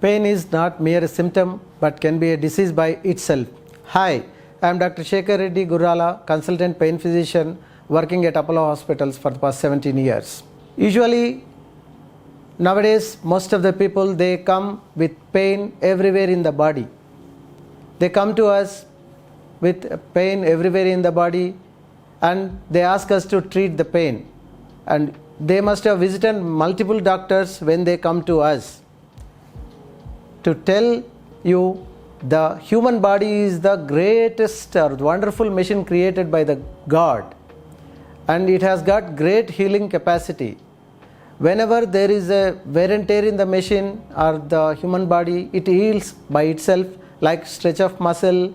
Pain is not mere symptom but can be a disease by itself. Hi, I am Dr. Shekhar Reddy Gurrala, consultant pain physician working at Apollo Hospitals for the past 17 years. Usually, nowadays, most of the people, they come with pain everywhere in the body. They come to us with pain everywhere in the body and they ask us to treat the pain. And they must have visited multiple doctors when they come to us. To tell you, the human body is the greatest or wonderful machine created by the God, and it has got great healing capacity. Whenever there is a wear and tear in the machine or the human body, it heals by itself, like stretch of muscle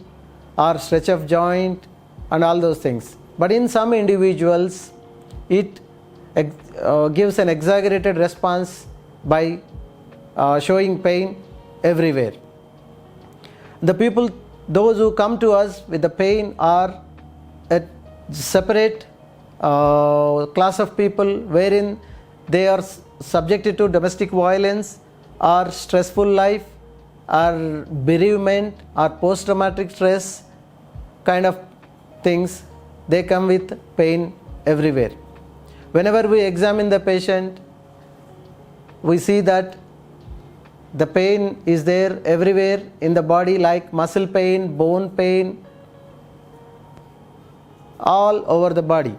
or stretch of joint and all those things. But in some individuals, it gives an exaggerated response by showing pain everywhere. The people, those who come to us with the pain, are a separate class of people wherein they are subjected to domestic violence or stressful life or bereavement or post-traumatic stress kind of things. They come with pain everywhere. Whenever we examine the patient, we see that the pain is there everywhere in the body, like muscle pain, bone pain, all over the body.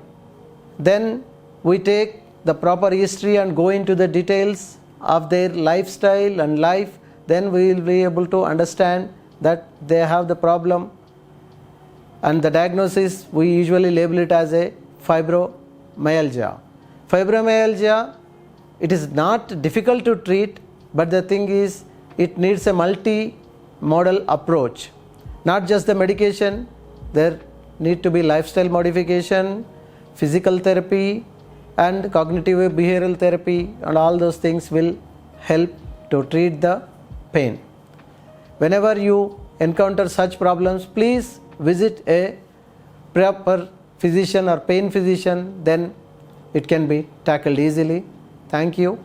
Then we take the proper history and go into the details of their lifestyle and life. Then we will be able to understand that they have the problem. And the diagnosis, we usually label it as a fibromyalgia. Fibromyalgia, it is not difficult to treat, but the thing is, it needs a multi-modal approach. Not just the medication, there need to be lifestyle modification, physical therapy, and cognitive behavioral therapy, and all those things will help to treat the pain. Whenever you encounter such problems, please visit a proper physician or pain physician, then it can be tackled easily. Thank you.